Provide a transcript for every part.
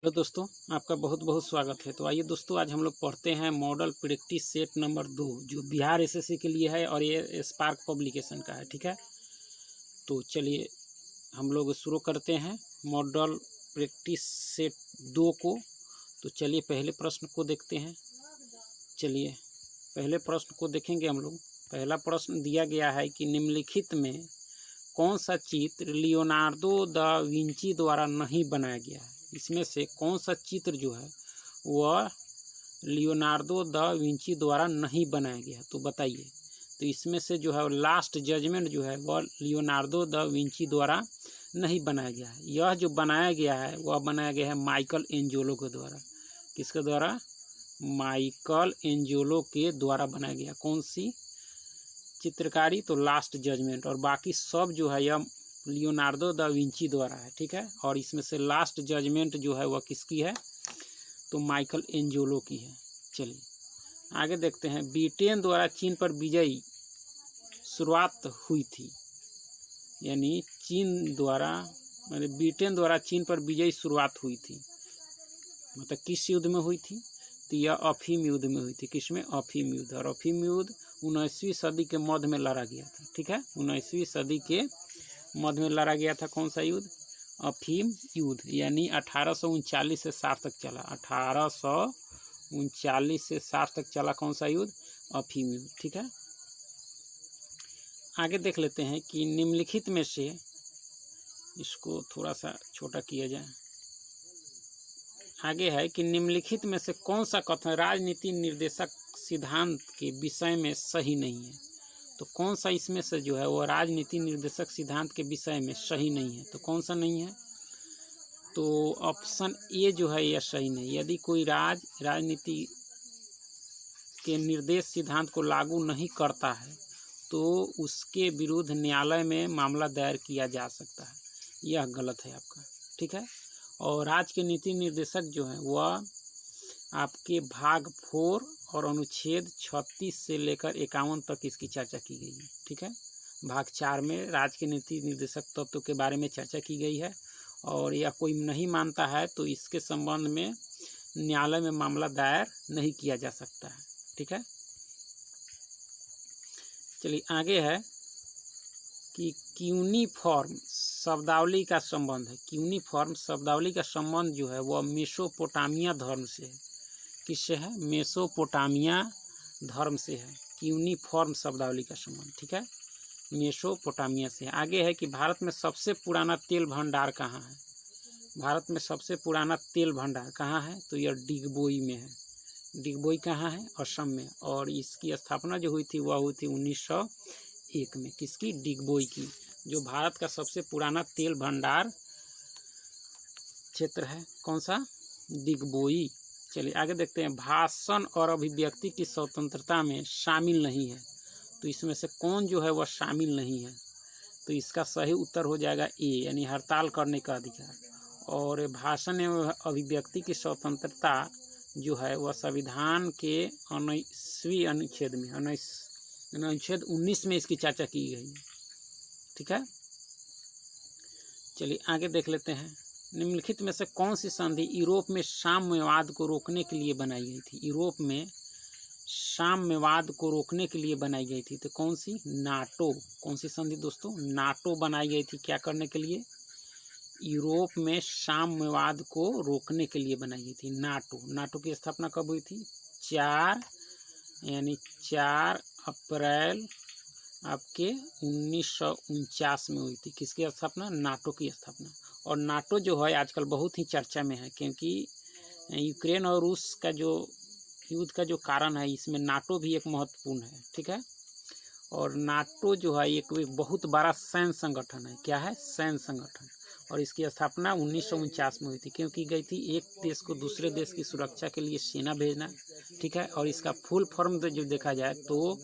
Hello दोस्तों, आपका बहुत बहुत स्वागत है। तो आइए दोस्तों, आज हम लोग पढ़ते हैं मॉडल प्रैक्टिस सेट नंबर 2 जो बिहार एसएससी के लिए है और ये स्पार्क पब्लिकेशन का है। ठीक है, तो चलिए हम लोग शुरू करते हैं मॉडल प्रैक्टिस सेट 2 को। तो चलिए पहले प्रश्न को देखते हैं। चलिए पहले प्रश्न को देखेंगे हम लोग। पहला प्रश्न दिया गया है कि निम्नलिखित में कौन सा चित्र लियोनार्दो दा विंची द्वारा नहीं बनाया गया है। इसमें से कौन सा चित्र जो है वह लियोनार्दो दा विंची द्वारा नहीं बनाया गया, तो बताइए। तो इसमें से जो है लास्ट जजमेंट जो है वह लियोनार्दो दा विंची द्वारा नहीं बनाया गया है। यह जो बनाया गया है वह बनाया गया है माइकल एंजेलो के द्वारा। किसके द्वारा? माइकल एंजेलो के द्वारा बनाया गया। कौन सी चित्रकारी? तो लास्ट जजमेंट। और बाकी सब जो है यह लियोनार्दो दा विंची द्वारा है। ठीक है, और इसमें से लास्ट जजमेंट जो है वह किसकी है? तो माइकल एंजेलो की है। चलिए आगे देखते हैं। ब्रिटेन द्वारा चीन पर विजयी शुरुआत हुई थी, यानी चीन द्वारा मतलब ब्रिटेन द्वारा चीन पर विजयी शुरुआत हुई थी, मतलब किस युद्ध में हुई थी? तो यह अफीम युद्ध में हुई थी। किसमें? अफीम युद्ध। और अफीम युद्ध 19वीं सदी के मध्य में लड़ा गया था। ठीक है, 19वीं सदी के मध्य में लड़ा गया था। कौन सा युद्ध? अफीम युद्ध, यानी 1839 से 60 तक चला। 1839 से 60 तक चला। कौन सा युद्ध? अफीम युद्ध। ठीक है, आगे देख लेते हैं कि निम्नलिखित में से, इसको थोड़ा सा छोटा किया जाए। आगे है कि निम्नलिखित में से कौन सा कथन राजनीति निर्देशक सिद्धांत के विषय में सही नहीं है। तो कौन सा इसमें से जो है वो राजनीति निर्देशक सिद्धांत के विषय में सही नहीं है? तो कौन सा नहीं है? तो ऑप्शन ए जो है यह सही नहीं। यदि कोई राजनीति के निर्देश सिद्धांत को लागू नहीं करता है तो उसके विरुद्ध न्यायालय में मामला दायर किया जा सकता है। यह गलत है आपका। ठीक है, और राज्य के नीति निर्देशक जो है वह आपके भाग 4 और अनुच्छेद 36 से लेकर 51 तक इसकी चर्चा की गई है। ठीक है, भाग 4 में राज्य के नीति निर्देशक तत्व के बारे में चर्चा की गई है, और यह कोई नहीं मानता है तो इसके संबंध में न्यायालय में मामला दायर नहीं किया जा सकता है। ठीक है, चलिए आगे है कि क्यूनिफॉर्म शब्दावली का संबंध है। क्यूनिफॉर्म शब्दावली का संबंध जो है वह मेसोपोटामिया धर्म से है। किससे है? मेसोपोटामिया धर्म से है क्यूनिफॉर्म शब्दावली का संबंध। ठीक है, मेसोपोटामिया से। आगे है कि भारत में सबसे पुराना तेल भंडार कहाँ है। भारत में सबसे पुराना तेल भंडार कहाँ है? तो यह डिगबोई में है। डिगबोई कहाँ है? असम में। और इसकी स्थापना जो हुई थी वह हुई थी 1901 में। किसकी? डिगबोई की, जो भारत का सबसे पुराना तेल भंडार क्षेत्र है। कौन सा? डिगबोई। चलिए आगे देखते हैं। भाषण और अभिव्यक्ति की स्वतंत्रता में शामिल नहीं है। तो इसमें से कौन जो है वह शामिल नहीं है? तो इसका सही उत्तर हो जाएगा ए, यानी हड़ताल करने का अधिकार। और भाषण एवं अभिव्यक्ति की स्वतंत्रता जो है वह संविधान के 19वीं अनुच्छेद में, अनुच्छेद 19 में इसकी चर्चा की गई है। ठीक है, चलिए आगे देख लेते हैं। निम्नलिखित में से कौन सी संधि यूरोप में साम्यवाद को रोकने के लिए बनाई गई थी? यूरोप में साम्यवाद को रोकने के लिए बनाई गई थी। तो कौन सी? नाटो। कौन सी संधि दोस्तों? नाटो बनाई गई थी। क्या करने के लिए? यूरोप में साम्यवाद को रोकने के लिए बनाई गई थी नाटो। नाटो की स्थापना कब हुई थी? 4 अप्रैल आपके 1949 में हुई थी। किसकी स्थापना? नाटो की स्थापना। और नाटो जो है आजकल बहुत ही चर्चा में है, क्योंकि यूक्रेन और रूस का जो युद्ध का जो कारण है इसमें नाटो भी एक महत्वपूर्ण है। ठीक है, और नाटो जो है एक बहुत बड़ा सैन्य संगठन है। क्या है? सैन्य संगठन। और इसकी स्थापना 1949 में हुई थी। क्यों की गई थी? एक देश को दूसरे देश की सुरक्षा के लिए सेना भेजना। ठीक है, और इसका फुल फॉर्म जो देखा जाए तो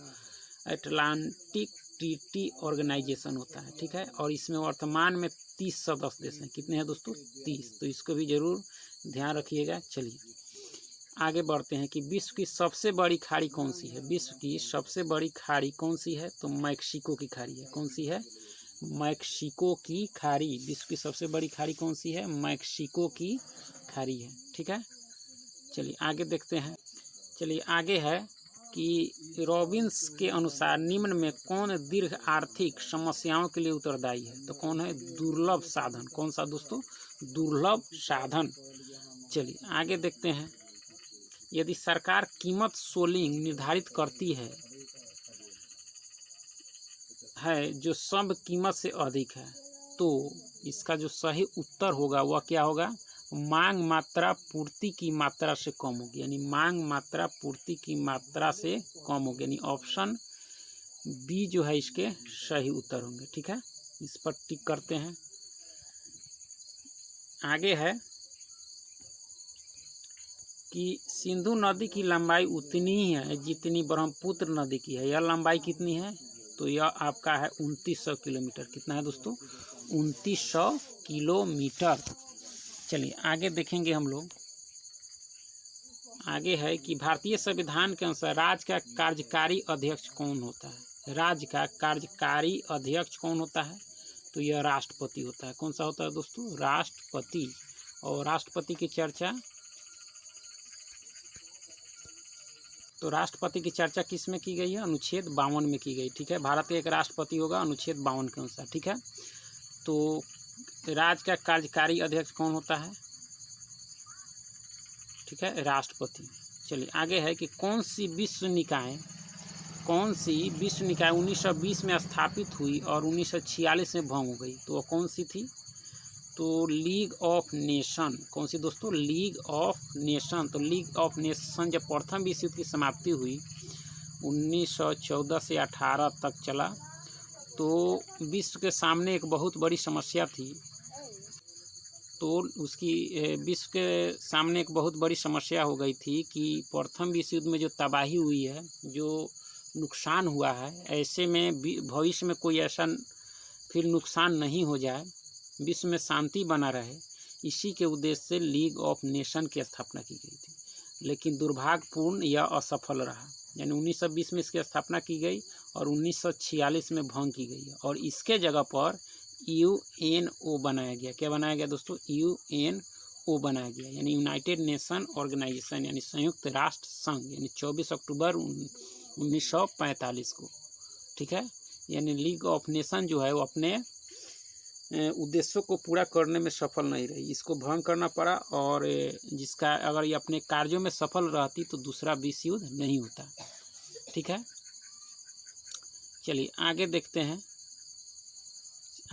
अटलांटिक ट्रीटी ऑर्गेनाइजेशन होता है। ठीक है, और इसमें वर्तमान में 30 सदस्य देश हैं। कितने हैं दोस्तों? 30। तो इसको भी जरूर ध्यान रखिएगा। चलिए आगे बढ़ते हैं कि विश्व की सबसे बड़ी खाड़ी कौन सी है। विश्व की सबसे बड़ी खाड़ी कौन सी है? तो मैक्सिको की खाड़ी है। कौन सी है? मैक्सिको की खाड़ी। विश्व की सबसे बड़ी खाड़ी कौन सी है? मैक्सिको की खारी है। ठीक है, चलिए आगे देखते हैं। चलिए आगे है कि रॉबिन्स के अनुसार निम्न में कौन दीर्घ आर्थिक समस्याओं के लिए उत्तरदायी है? तो कौन है? दुर्लभ साधन। कौन सा दोस्तों? दुर्लभ साधन। चलिए आगे देखते हैं। यदि सरकार कीमत सोलिंग निर्धारित करती है जो सब कीमत से अधिक है, तो इसका जो सही उत्तर होगा वह क्या होगा? मांग मात्रा पूर्ति की मात्रा से कम होगी, यानी मांग मात्रा पूर्ति की मात्रा से कम होगी, यानी ऑप्शन बी जो है इसके सही उत्तर होंगे। ठीक है, इस पर टिक करते हैं। आगे है कि सिंधु नदी की लंबाई उतनी ही है जितनी ब्रह्मपुत्र नदी की है। यह लंबाई कितनी है? तो यह आपका है 2900 किलोमीटर। कितना है दोस्तों? 2900 किलोमीटर। चलिए आगे देखेंगे हम लोग। आगे है कि भारतीय संविधान के अनुसार राज्य का कार्यकारी अध्यक्ष कौन होता है? राज्य का कार्यकारी अध्यक्ष कौन होता है? तो यह राष्ट्रपति होता है। कौन सा होता है दोस्तों? राष्ट्रपति। और राष्ट्रपति की चर्चा, तो राष्ट्रपति की चर्चा किस में की गई है? अनुच्छेद 52 में की गई। ठीक है, भारत का एक राष्ट्रपति होगा अनुच्छेद 52 के अनुसार। ठीक है, तो राज्य का कार्यकारी अध्यक्ष कौन होता है? ठीक है, राष्ट्रपति। चलिए आगे है कि कौन सी विश्व निकाय 1920 में स्थापित हुई और 1946 में भंग हो गई? तो वह कौन सी थी? तो लीग ऑफ नेशन। कौन सी दोस्तों? League of nation. तो लीग ऑफ नेशन जब प्रथम विश्व युद्ध की समाप्ति हुई 1914 से 18 तक चला, तो विश्व के सामने एक बहुत बड़ी समस्या थी। तो उसकी विश्व के सामने एक बहुत बड़ी समस्या हो गई थी कि प्रथम विश्व युद्ध में जो तबाही हुई है, जो नुकसान हुआ है, ऐसे में भविष्य में कोई ऐसा फिर नुकसान नहीं हो जाए, विश्व में शांति बना रहे, इसी के उद्देश्य से लीग ऑफ नेशन की स्थापना की गई थी। लेकिन दुर्भाग्यपूर्ण यह असफल रहा, यानी 1920 में इसकी स्थापना की गई और 1946 में भंग की गई है। और इसके जगह पर यूएनओ बनाया गया। क्या बनाया गया दोस्तों? यूएनओ बनाया गया, यानी यूनाइटेड नेशन ऑर्गेनाइजेशन, यानी संयुक्त राष्ट्र संघ, यानी 24 अक्टूबर 1945 को। ठीक है, यानी लीग ऑफ नेशन जो है वो अपने उद्देश्यों को पूरा करने में सफल नहीं रही, इसको भंग करना पड़ा। और जिसका अगर ये अपने कार्यों में सफल रहती तो दूसरा विश्व युद्ध नहीं होता। ठीक है, चलिए आगे देखते हैं।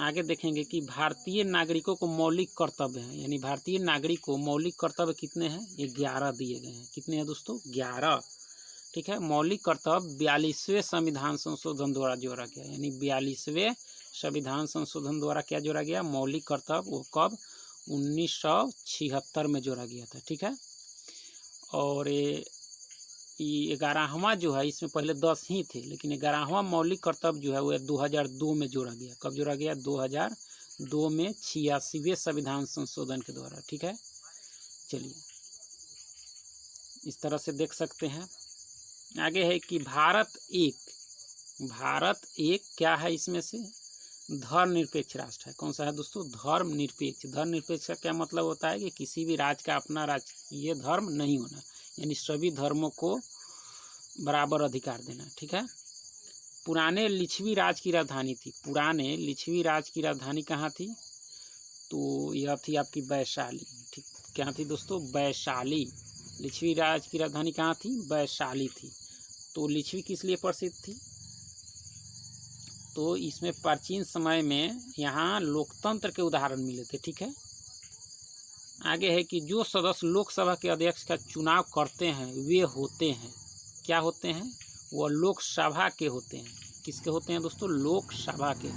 आगे देखेंगे कि भारतीय नागरिकों को मौलिक कर्तव्य हैं, यानी भारतीय नागरिक को मौलिक कर्तव्य कितने हैं? 11 दिए गए हैं। कितने हैं दोस्तों? 11। ठीक है, मौलिक कर्तव्य 42वें संविधान संशोधन द्वारा जोड़ा गया, यानी 42वें संविधान संशोधन द्वारा क्या जोड़ा गया? मौलिक कर्तव्य। वो कब? 1976 में जोड़ा गया था। ठीक है, और ये 11वां जो है, इसमें पहले 10 ही थे, लेकिन 11वां मौलिक कर्तव्य जो है वो 2002 में जोड़ा गया। कब जोड़ा गया? 2002 में 86वें संविधान संशोधन के द्वारा। ठीक है, चलिए इस तरह से देख सकते हैं। आगे है कि भारत एक क्या है? इसमें से धर्मनिरपेक्ष राष्ट्र है। कौन सा है दोस्तों? धर्मनिरपेक्ष। धर्मनिरपेक्ष का क्या मतलब होता है? कि किसी भी राज्य का अपना राजकीय धर्म नहीं होना, यानी सभी धर्मों को बराबर अधिकार देना। ठीक है, पुराने लिच्छवी राज की राजधानी थी। पुराने लिच्छवी राज की राजधानी कहाँ थी? तो यह थी आपकी वैशाली। ठीक, क्या थी दोस्तों? वैशाली। लिच्छवी राज की राजधानी कहाँ थी? वैशाली थी। तो लिच्छवी किस लिए प्रसिद्ध थी? तो इसमें प्राचीन समय में यहाँ लोकतंत्र के उदाहरण मिले थे। ठीक है, आगे है कि जो सदस्य लोकसभा के अध्यक्ष का चुनाव करते हैं वे होते हैं, क्या होते हैं? वह लोकसभा के होते हैं। किसके होते हैं दोस्तों? लोकसभा के।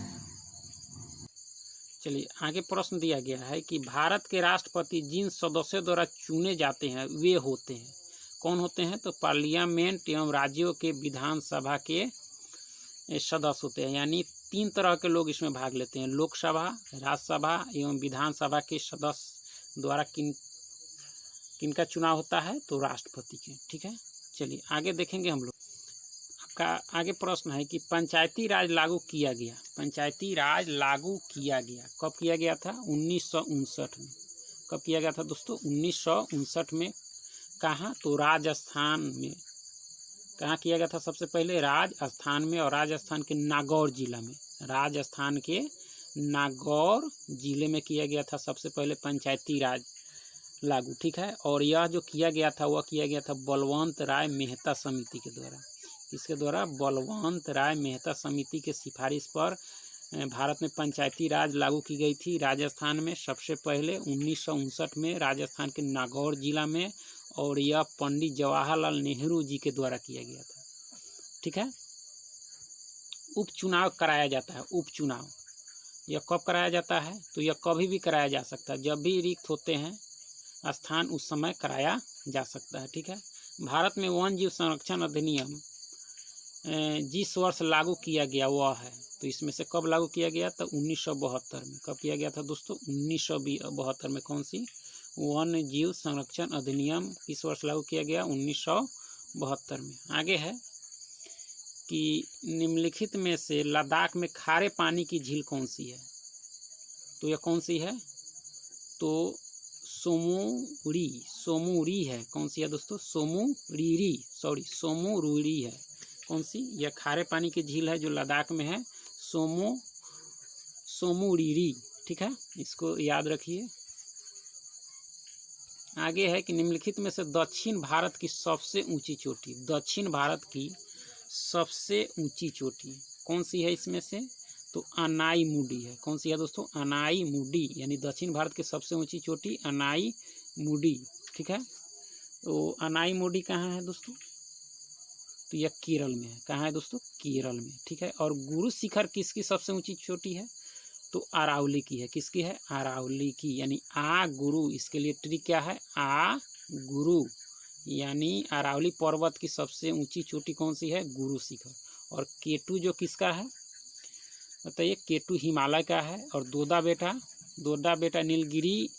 चलिए आगे प्रश्न दिया गया है कि भारत के राष्ट्रपति जिन सदस्यों द्वारा चुने जाते हैं वे होते हैं। कौन होते हैं? तो पार्लियामेंट एवं राज्यों के विधानसभा के सदस्य होते हैं, यानी 3 तरह के लोग इसमें भाग लेते हैं। लोकसभा, राज्यसभा एवं विधानसभा के सदस्य द्वारा किनका चुनाव होता है? तो राष्ट्रपति के। ठीक है, चलिए आगे देखेंगे हम लोग। आपका आगे प्रश्न है कि पंचायती राज लागू किया गया। पंचायती राज लागू किया गया कब किया गया था? 1959 में। कब किया गया था दोस्तों? 1959 में। कहाँ? तो राजस्थान में। कहाँ किया गया था सबसे पहले? राजस्थान में, और राजस्थान के नागौर जिला में। राजस्थान के नागौर जिले में किया गया था सबसे पहले पंचायती राज लागू, ठीक है। और यह जो किया गया था वह किया गया था बलवंत राय मेहता समिति के द्वारा। इसके द्वारा बलवंत राय मेहता समिति के सिफारिश पर भारत में पंचायती राज लागू की गई थी राजस्थान में सबसे पहले 1959 में राजस्थान के नागौर जिला में, और यह पंडित जवाहरलाल नेहरू जी के द्वारा किया गया था, ठीक है। उपचुनाव कराया जाता है। उपचुनाव यह कब कराया जाता है? तो यह कभी भी कराया जा सकता है, जब भी रिक्त होते हैं स्थान उस समय कराया जा सकता है, ठीक है। भारत में वन जीव संरक्षण अधिनियम जिस वर्ष लागू किया गया वह है, तो इसमें से कब लागू किया गया? तो 1972 में। कब किया गया था दोस्तों? 1972 में। कौन सी? वन जीव संरक्षण अधिनियम किस वर्ष लागू किया गया? 1972 में। आगे है कि निम्नलिखित में से लद्दाख में खारे पानी की झील कौन सी है? तो यह कौन सी है? तो सोमुरी है। कौन सी है दोस्तों? सोमुरी है। कौन सी? यह खारे पानी की झील है जो लद्दाख में है, सोमुरी, ठीक है। इसको याद रखिए। आगे है कि निम्नलिखित में से दक्षिण भारत की सबसे ऊंची चोटी, दक्षिण भारत की सबसे ऊंची चोटी कौन सी है इसमें से? तो अनाईमुडी है। कौन सी है दोस्तों? अनाईमुडी, यानी दक्षिण भारत की सबसे ऊंची चोटी अनाईमुडी, ठीक है। तो अनाईमुडी कहाँ है दोस्तों? तो यह केरल में है। कहाँ है दोस्तों? केरल में, ठीक है। और गुरु शिखर किसकी सबसे ऊंची चोटी है? तो अरावली की है। किसकी है? अरावली की, यानी आ गुरु। इसके लिए ट्रिक क्या है? आ गुरु, यानी अरावली पर्वत की सबसे ऊंची चोटी कौन सी है? गुरु शिखर। और केटू जो किसका है बताइए? केटू हिमालय का है। और दोदा बेटा नीलगिरी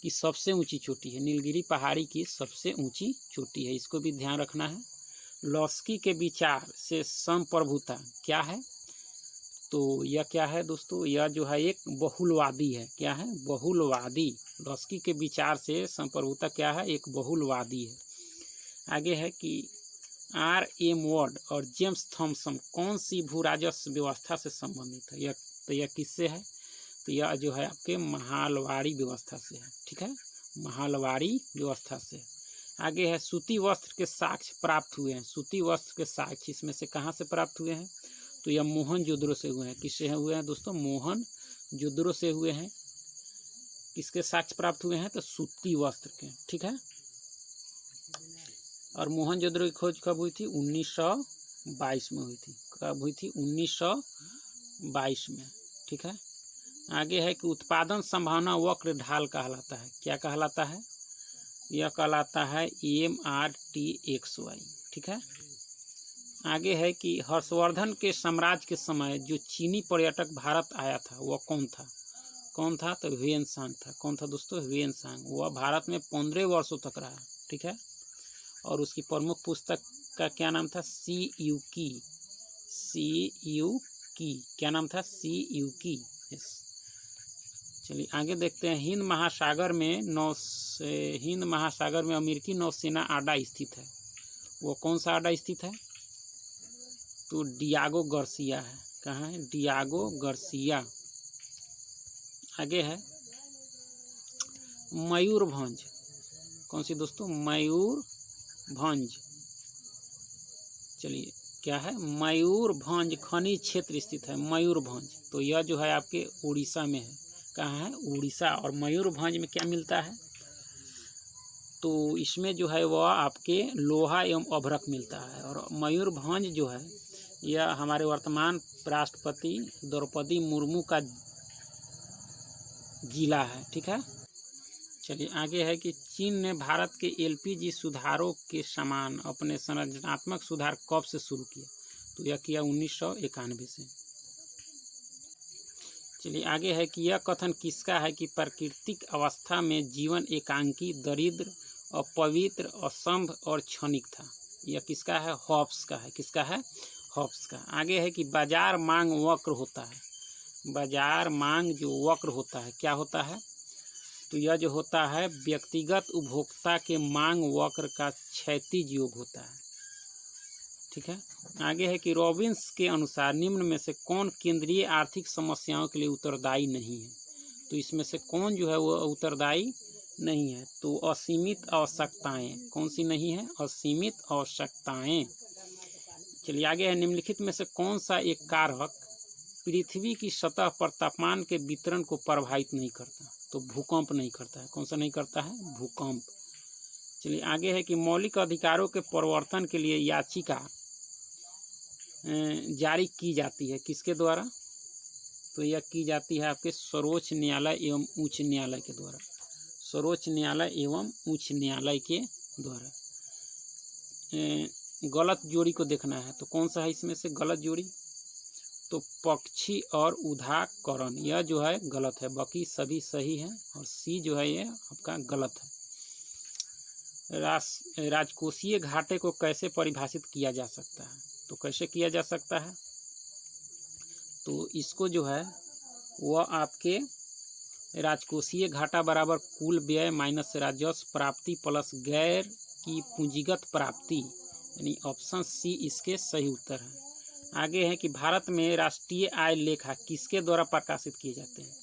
की सबसे ऊंची चोटी है। नीलगिरी पहाड़ी की सबसे ऊंची चोटी है, इसको भी ध्यान रखना है। लॉस्की के विचार से संप्रभुता क्या है? तो यह क्या है दोस्तों? यह जो है एक बहुलवादी है। क्या है? बहुलवादी। लॉस्की के विचार से संप्रभुता क्या है? एक बहुलवादी है। आगे है कि R.M. वॉर्ड और जेम्स थॉमसन कौन सी भू राजस्व व्यवस्था से संबंधित है? यह किससे है? तो यह जो है आपके महालवाड़ी व्यवस्था से है, ठीक है। महालवाड़ी व्यवस्था से। आगे है सूती वस्त्र के साक्ष्य प्राप्त हुए हैं। सूती वस्त्र के साक्ष्य इसमें से कहाँ से प्राप्त हुए हैं? तो यह मोहनजोदड़ो से हुए हैं। किससे हुए हैं दोस्तों? मोहनजोदड़ो से हुए हैं। किसके साक्ष्य प्राप्त हुए हैं? तो सूती वस्त्र के, ठीक है। और मोहनजोदड़ो की खोज कब हुई थी? 1922 में हुई थी। कब हुई थी? 1922 में, ठीक है। आगे है कि उत्पादन संभावना वक्र ढाल कहलाता है। क्या कहलाता है? यह कहलाता है MRTXY, ठीक है। आगे है कि हर्षवर्धन के साम्राज्य के समय जो चीनी पर्यटक भारत आया था वह कौन था? कौन था? तो ह्वेनसांग था। कौन था दोस्तों? ह्वेनसांग। वह भारत में 15 वर्षों तक रहा, ठीक है। और उसकी प्रमुख पुस्तक का क्या नाम था? सीयूकी। क्या नाम था? सीयूकी। चलिए आगे देखते हैं। हिंद महासागर में अमेरिकी नौसेना अड्डा स्थित है। वो कौन सा अड्डा स्थित है? तो डियागो गार्सिया है। कहाँ है? Diego Garcia. आगे है मयूरभंज। कौन सी दोस्तों? मयूरभंज। चलिए क्या है? मयूरभंज खनिज क्षेत्र स्थित है, मयूरभंज। तो यह जो है आपके उड़ीसा में है। कहाँ है? उड़ीसा। और मयूरभंज में क्या मिलता है? तो इसमें जो है वह आपके लोहा एवं अभ्रक मिलता है। और मयूरभंज जो है यह हमारे वर्तमान राष्ट्रपति द्रौपदी मुर्मू का जिला है, ठीक है। चलिए आगे है कि चीन ने भारत के LPG सुधारों के समान अपने संरचनात्मक सुधार कब से शुरू किया? तो यह किया 1991 से। चलिए आगे है कि यह कथन किसका है कि प्राकृतिक अवस्था में जीवन एकांकी, दरिद्र, अपवित्र, असंभ और क्षणिक था? यह किसका है? हॉब्स का है। किसका है? हॉब्स का। आगे है कि बाजार मांग वक्र होता है। बाजार मांग जो वक्र होता है क्या होता है? तो यह जो होता है व्यक्तिगत उपभोक्ता के मांग वक्र का क्षैतिज योग होता है। ठीक है, आगे है कि रॉबिन्स के अनुसार निम्न में से कौन केंद्रीय आर्थिक समस्याओं के लिए उत्तरदायी नहीं है। तो इसमें से कौन जो है वो उत्तरदायी नहीं है। तो असीमित आवश्यकताएं कौन सी नहीं है, असीमित आवश्यकताएं। चलिए आगे है, निम्नलिखित में से कौन सा एक कारक पृथ्वी की सतह पर तापमान के वितरण को प्रभावित नहीं करता। तो भूकंप नहीं करता है। कौन सा नहीं करता है, भूकंप। चलिए आगे है कि मौलिक अधिकारों के परिवर्तन के लिए याचिका जारी की जाती है किसके द्वारा। तो यह की जाती है आपके सर्वोच्च न्यायालय एवं उच्च न्यायालय के द्वारा, सर्वोच्च न्यायालय एवं उच्च न्यायालय के द्वारा। गलत जोड़ी को देखना है तो कौन सा है इसमें से गलत जोड़ी। तो पक्षी और उदाहकरण यह जो है गलत है, बाकी सभी सही है और सी जो है ये आपका गलत है। राजकोषीय घाटे को कैसे परिभाषित किया जा सकता है। तो कैसे किया जा सकता है, तो इसको जो है वह आपके राजकोषीय घाटा बराबर कुल व्यय माइनस राजस्व प्राप्ति प्लस गैर की पूंजीगत प्राप्ति, यानी ऑप्शन सी इसके सही उत्तर है। आगे है कि भारत में राष्ट्रीय आय लेखा किसके द्वारा प्रकाशित किए जाते हैं।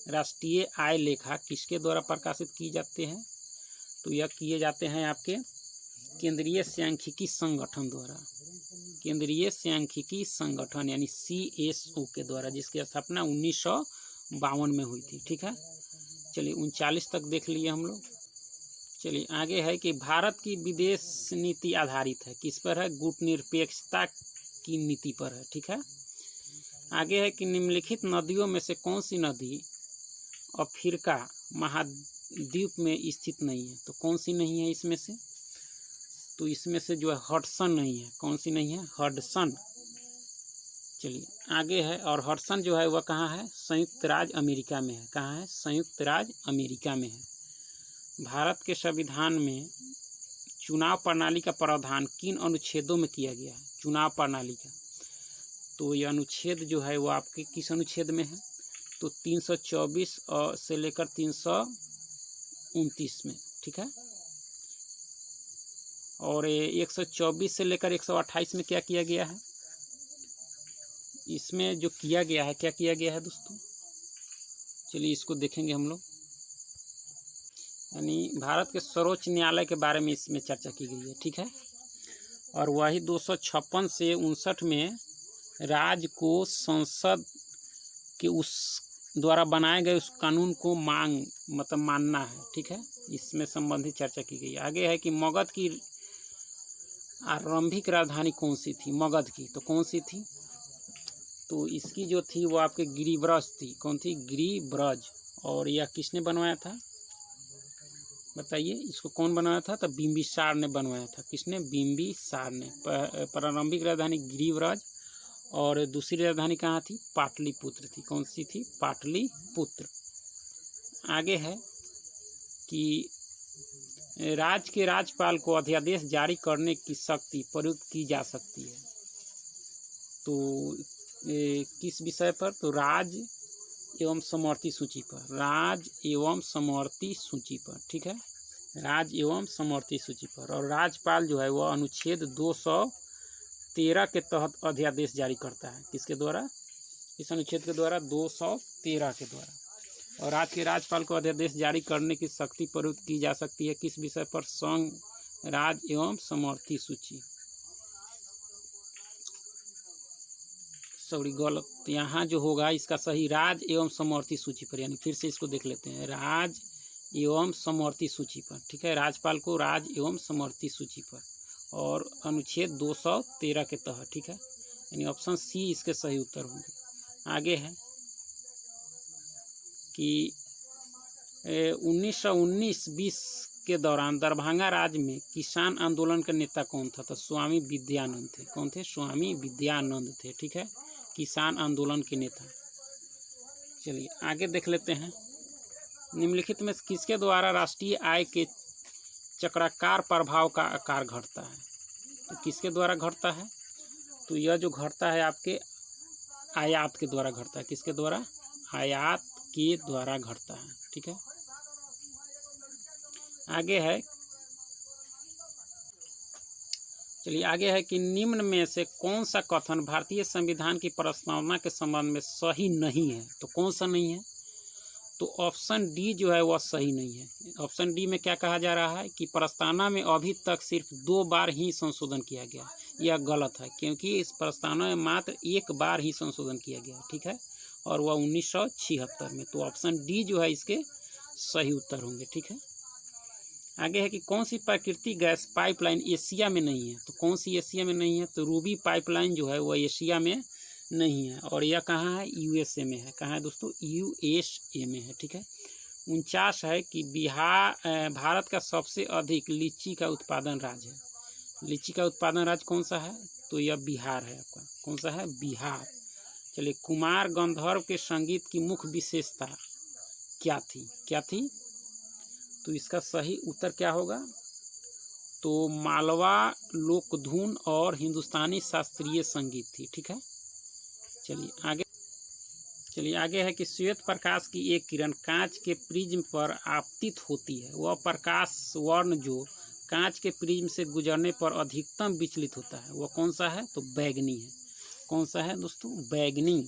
राष्ट्रीय आय लेखा किसके द्वारा प्रकाशित किए जाते हैं। तो यह किए जाते हैं आपके केंद्रीय सांख्यिकी संगठन द्वारा, केंद्रीय सांख्यिकी संगठन यानी CSO के द्वारा, जिसकी स्थापना 1952 में हुई थी। ठीक है, चलिए 39 तक देख लिए हम लोग। चलिए आगे है कि भारत की विदेश नीति आधारित है किस पर है, गुटनिरपेक्षता की नीति पर है। ठीक है, आगे है कि निम्नलिखित नदियों में से कौन सी नदी अफ्रीका महाद्वीप में स्थित नहीं है। तो कौन सी नहीं है इसमें से, तो इसमें से जो है हडसन नहीं है। कौन सी नहीं है, हडसन। चलिए आगे है, और हडसन जो है वह कहाँ है, संयुक्त राज्य अमेरिका में है। कहाँ है, संयुक्त राज्य अमेरिका में है। भारत के संविधान में चुनाव प्रणाली का प्रावधान किन अनुच्छेदों में किया गया है, चुनाव प्रणाली का। तो यह अनुच्छेद जो है वो आपके किस अनुच्छेद में है, तो 324 से लेकर 329 में। ठीक है, और 124 से लेकर 128 में क्या किया गया है, इसमें जो किया गया है, क्या किया गया है दोस्तों, चलिए इसको देखेंगे हम लोग। यानी भारत के सर्वोच्च न्यायालय के बारे में इसमें चर्चा की गई है। ठीक है, और वही 256 से 59 में राज्य को संसद के उस द्वारा बनाए गए उस कानून को मानना है। ठीक है, इसमें संबंधित चर्चा की गई है। आगे है कि मगध की आरंभिक राजधानी कौन सी थी, मगध की। तो कौन सी थी, तो इसकी जो थी वो आपके गिरिब्रज थी। कौन थी, गिरिब्रज। और यह किसने बनवाया था, बताइए इसको कौन बनाया था, तो बिंबिसार ने बनवाया था। किसने, बिंबिसार ने। प्रारंभिक राजधानी गिरिब्रज और दूसरी राजधानी कहाँ थी, पाटलिपुत्र थी। कौन सी थी, पाटलिपुत्र। आगे है कि राज्य के राज्यपाल को अध्यादेश जारी करने की शक्ति प्रयुक्त की जा सकती है। तो किस विषय पर, तो राज्य एवं समवर्ती सूची पर, राज्य एवं समवर्ती सूची पर। ठीक है, राज्य एवं समवर्ती सूची पर। और राज्यपाल जो है वह अनुच्छेद 213 के तहत अध्यादेश जारी करता है। किसके द्वारा, इस अनुच्छेद के द्वारा, 213 के द्वारा। और राज्य के राज्यपाल को अध्यादेश जारी करने की शक्ति प्रयुक्त की जा सकती है किस विषय पर, संघ राज्य एवं समवर्ती सूची। सॉरी गलत, यहाँ जो होगा इसका सही राज्य एवं समवर्ती सूची पर, यानी फिर से इसको देख लेते हैं, राज्य एवं समवर्ती सूची पर। ठीक है, राज्यपाल को राज्य एवं समवर्ती सूची पर और अनुच्छेद 213 के तहत। ठीक है, यानी ऑप्शन सी इसके सही उत्तर होंगे। आगे है कि 1919-20 के दौरान दरभंगा राज्य में किसान आंदोलन के नेता कौन था, तो स्वामी विद्यानंद थे। कौन थे, स्वामी विद्यानंद थे। ठीक है, किसान आंदोलन के नेता। चलिए आगे देख लेते हैं, निम्नलिखित में किसके द्वारा राष्ट्रीय आय के चक्राकार प्रभाव का आकार घटता है। तो किसके द्वारा घटता है, तो यह जो घटता है आपके आयात के द्वारा घटता है। किसके द्वारा, आयात के द्वारा घटता है। ठीक है, आगे है, चलिए आगे है कि निम्न में से कौन सा कथन भारतीय संविधान की प्रस्तावना के संबंध में सही नहीं है। तो कौन सा नहीं है, तो ऑप्शन डी जो है वह सही नहीं है। ऑप्शन डी में क्या कहा जा रहा है कि प्रस्तावना में अभी तक सिर्फ 2 बार ही संशोधन किया गया। यह गलत है, क्योंकि इस प्रस्तावना में मात्र 1 बार ही संशोधन किया गया, ठीक है, और वह 1976 में। तो ऑप्शन डी जो है इसके सही उत्तर होंगे, ठीक है। आगे है कि कौन सी प्राकृतिक गैस पाइपलाइन एशिया में नहीं है। तो कौन सी एशिया में नहीं है, तो रूबी पाइपलाइन जो है वह एशिया में नहीं है, और यह कहाँ है, यूएसए में है। कहाँ है दोस्तों, यूएसए में है, ठीक है। 49 है कि भारत का सबसे अधिक लीची का उत्पादन राज्य है। लीची का उत्पादन राज्य कौन सा है, तो यह बिहार है आपका। कौन सा है, बिहार। चलिए, कुमार गंधर्व के संगीत की मुख्य विशेषता क्या थी, क्या थी, तो इसका सही उत्तर क्या होगा, तो मालवा लोकधुन और हिंदुस्तानी शास्त्रीय संगीत थी, ठीक है। चलिए आगे है कि श्वेत प्रकाश की एक किरण कांच के प्रिज्म पर आपतित होती है। वह प्रकाश वर्ण जो कांच के प्रिज्म से गुजरने पर अधिकतम विचलित होता है, वह कौन सा है, तो बैगनी है। कौन सा है दोस्तों, बैगनी।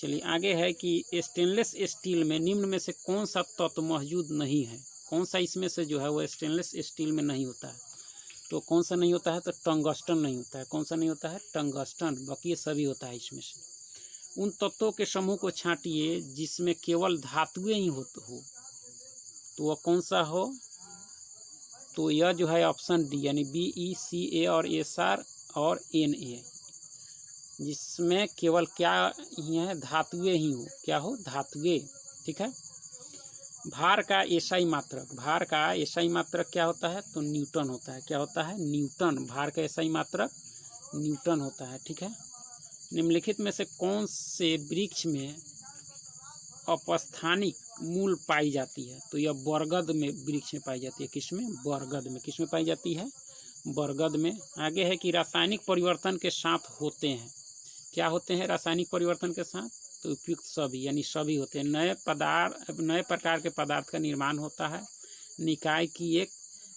चलिए आगे है कि स्टेनलेस स्टील में निम्न में से कौन सा तत्व मौजूद नहीं है। कौन सा इसमें से जो है वो स्टेनलेस स्टील में नहीं होता है, तो कौन सा नहीं होता है, तो टंगस्टन नहीं होता है। कौन सा नहीं होता है, टंगस्टन। बाकी सभी होता है इसमें से। उन तत्वों के समूह को छांटिए जिसमें केवल धातुएं ही हो, तो वह कौन सा हो, तो यह जो है ऑप्शन डी यानी BeCa और SR और Na, जिसमें केवल क्या ही है, धातुएं ही हो। क्या हो, धातुएं, ठीक है। भार का एसआई मात्रक, भार का एसआई मात्रक क्या होता है, तो न्यूटन होता है। क्या होता है, न्यूटन। भार का एसआई मात्रक न्यूटन होता है, ठीक है। निम्नलिखित में से कौन से वृक्ष में अपस्थानिक मूल पाई जाती है, तो यह बरगद में वृक्ष में पाई जाती है। किसमें, बरगद में। किसमें पाई जाती है, बरगद में। आगे है कि रासायनिक परिवर्तन के साथ होते हैं, क्या होते हैं रासायनिक परिवर्तन के साथ, तो उपयुक्त सभी यानी सभी होते हैं। नए प्रकार के पदार्थ का निर्माण होता है, निकाय की एक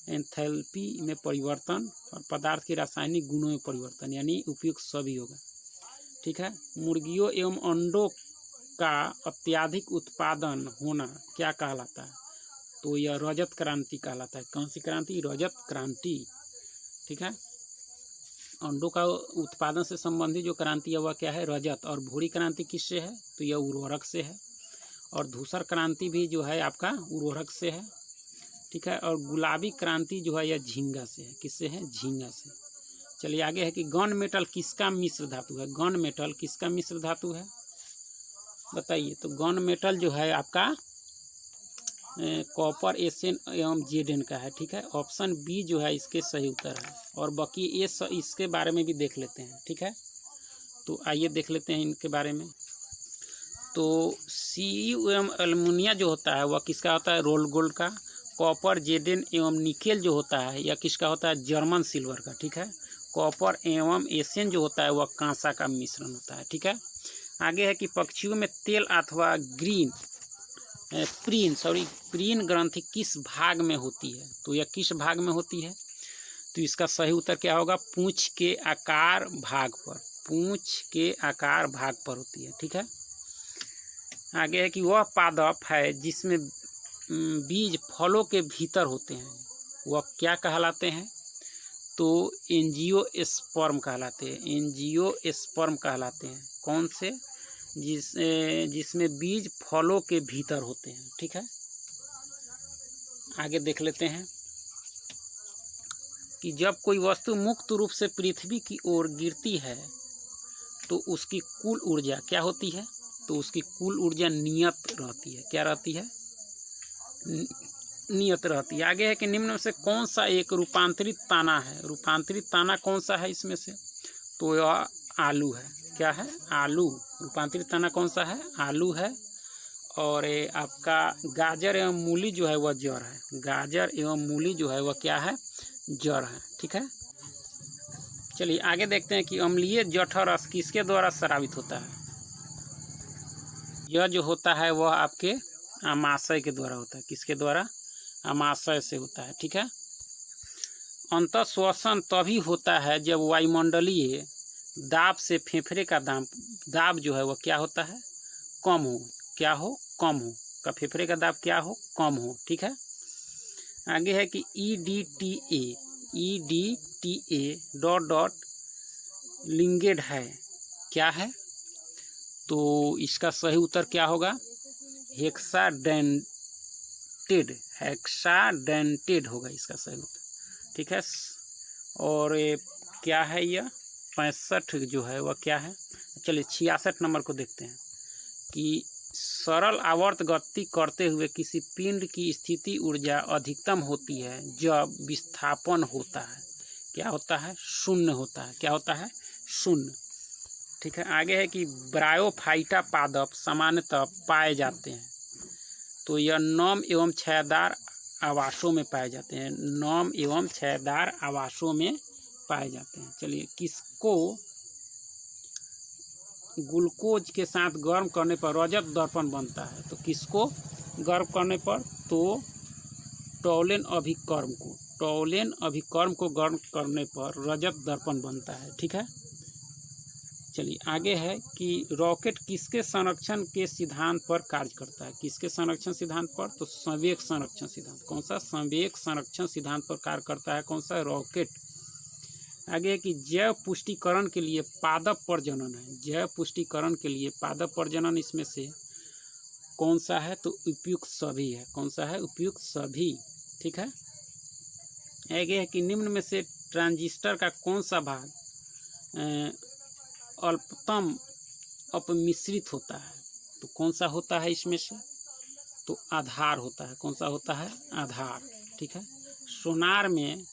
एंथैल्पी में परिवर्तन और पदार्थ के रासायनिक गुणों में परिवर्तन, यानी उपयुक्त सभी होगा, ठीक है। मुर्गियों एवं अंडों का अत्यधिक उत्पादन होना क्या कहलाता है, तो यह रजत क्रांति कहलाता है। कौन सी क्रांति, रजत क्रांति, ठीक है। अंडों का उत्पादन से संबंधित जो क्रांति है वह क्या है, रजत। और भूरी क्रांति किससे है, तो यह उर्वरक से है। और धूसर क्रांति भी जो है आपका उर्वरक से है, ठीक है। और गुलाबी क्रांति जो है यह झींगा से है। किससे है, झींगा से। चलिए आगे है कि गन मेटल किसका मिश्र धातु है। गन मेटल किसका मिश्र धातु है, बताइए। तो गन मेटल जो है आपका कॉपर एसएन एवं जेडन का है, ठीक है। ऑप्शन बी जो है इसके सही उत्तर है। और बाकी ये इसके बारे में भी देख लेते हैं, ठीक है। तो आइए देख लेते हैं इनके बारे में। तो Cu एवं एल्युमिनिया जो होता है वह किसका होता है, रोल गोल्ड का। कॉपर जेडन एवं निकेल जो होता है यह किसका होता है, जर्मन सिल्वर का, ठीक है। कॉपर एवं एशियन जो होता है वह कांसा का मिश्रण होता है, ठीक है। आगे है कि पक्षियों में तेल अथवा प्रीन ग्रंथि किस भाग में होती है, तो यह किस भाग में होती है, तो इसका सही उत्तर क्या होगा, पूंछ के आकार भाग पर। पूंछ के आकार भाग पर होती है, ठीक है। आगे है कि वह पादप है जिसमें बीज फलों के भीतर होते हैं, वह क्या कहलाते हैं, तो एंजियोस्पर्म कहलाते हैं। एंजियोस्पर्म कहलाते हैं। कौन से, जिसमें बीज फलों के भीतर होते हैं, ठीक है। आगे देख लेते हैं कि जब कोई वस्तु मुक्त रूप से पृथ्वी की ओर गिरती है तो उसकी कुल ऊर्जा क्या होती है, तो उसकी कुल ऊर्जा नियत रहती है। क्या रहती है, नियत रहती है। आगे है कि निम्न में से कौन सा एक रूपांतरित ताना है। रूपांतरित ताना कौन सा है इसमें से, तो यह आलू है। क्या है, आलू। रूपांतरित ताना कौन सा है, आलू है। और आपका गाजर एवं मूली जो है वह जड़ है। गाजर एवं मूली जो है वह क्या है, जड़ है, ठीक है। चलिए आगे देखते हैं कि अम्लीय जठर रस किसके द्वारा स्रावित होता है। यह जो होता है वह आपके आमाशय के द्वारा होता है। किसके द्वारा, आमाशय से होता है, ठीक है। अंतःश्वसन तभी होता है जब वायुमंडलीय दाब से फेफड़े का दाब जो है वह क्या होता है, कम हो। क्या हो, कम हो। का फेफड़े का दाब क्या हो, कम हो, ठीक है। आगे है कि EDTA डॉट डॉट लिंगेड है, क्या है, तो इसका सही उत्तर क्या होगा, हेक्साडेंटेड होगा इसका सही उत्तर, ठीक है। और ये क्या है, यह 65 जो है वह क्या है। चलिए 66 नंबर को देखते हैं कि सरल आवर्त गति करते हुए किसी पिंड की स्थिति ऊर्जा अधिकतम होती है जब विस्थापन होता है, क्या होता है, शून्य होता है। क्या होता है, शून्य, ठीक है। आगे है कि ब्रायोफाइटा पादप सामान्यतः पाए जाते हैं, तो यह नम एवं छायादार आवासों में पाए जाते हैं, नम एवं छायादार आवासों में पाए जाते हैं। चलिए, किसको ग्लूकोज के साथ गर्म करने पर रजत दर्पण बनता है, तो किसको गर्म करने पर, तो टॉलेन अभिकर्म को गर्म करने पर रजत दर्पण बनता है, ठीक है। चलिए आगे है कि रॉकेट किसके संरक्षण के सिद्धांत पर कार्य करता है, किसके संरक्षण सिद्धांत पर, तो संवेग संरक्षण सिद्धांत। कौन सा, संवेग संरक्षण सिद्धांत पर कार्य करता है, कौन सा, रॉकेट। आगे है कि जैव पुष्टिकरण के लिए पादप प्रजनन है, जैव पुष्टिकरण के लिए पादप प्रजनन इसमें से कौन सा है, तो उपयुक्त सभी है। कौन सा है, उपयुक्त सभी, ठीक है। आगे है कि निम्न में से ट्रांजिस्टर का कौन सा भाग अल्पतम अपमिश्रित होता है, तो कौन सा होता है इसमें से, तो आधार होता है। कौन सा होता है, आधार, ठीक है। सोनार में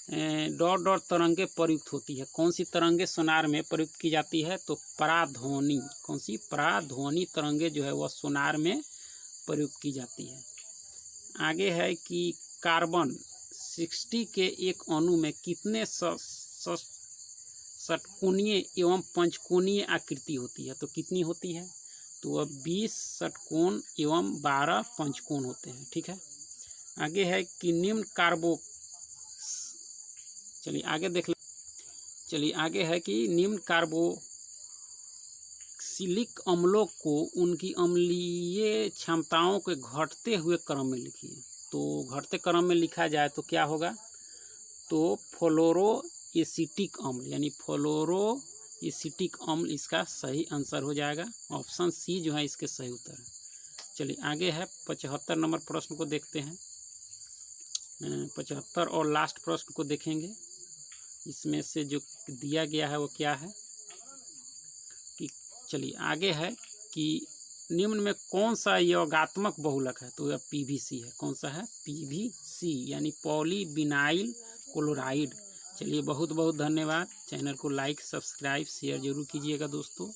डॉट डॉट तरंगे प्रयुक्त होती है, कौन सी तरंगे सोनार में प्रयुक्त की जाती है, तो पराध्वनि। कौन सी, पराध्वनि तरंगे जो है वह सोनार में प्रयुक्त की जाती है। आगे है कि कार्बन 60 के एक अणु में कितने षटकोणीय एवं पंचकोणीय आकृति होती है, तो कितनी होती है, तो वह 20 षटकोण एवं 12 पंचकोण होते हैं, ठीक है। आगे है कि निम्न आगे है कि निम्न कार्बोक्सिलिक अम्लों को उनकी अम्लीय क्षमताओं के घटते हुए क्रम में लिखिए, तो घटते क्रम में लिखा जाए तो क्या होगा, तो फ्लोरोएसिटिक अम्ल, यानी फ्लोरोएसिटिक अम्ल इसका सही आंसर हो जाएगा। ऑप्शन सी जो है इसके सही उत्तर है। चलिए आगे है 75 नंबर प्रश्न को देखते हैं। 75 और लास्ट प्रश्न को देखेंगे। इसमें से जो दिया गया है वो क्या है कि, चलिए आगे है कि निम्न में कौन सा योगात्मक बहुलक है, तो यह PVC है। कौन सा है, PVC यानी पॉलीविनाइल क्लोराइड। चलिए बहुत बहुत धन्यवाद। चैनल को लाइक, सब्सक्राइब, शेयर जरूर कीजिएगा दोस्तों।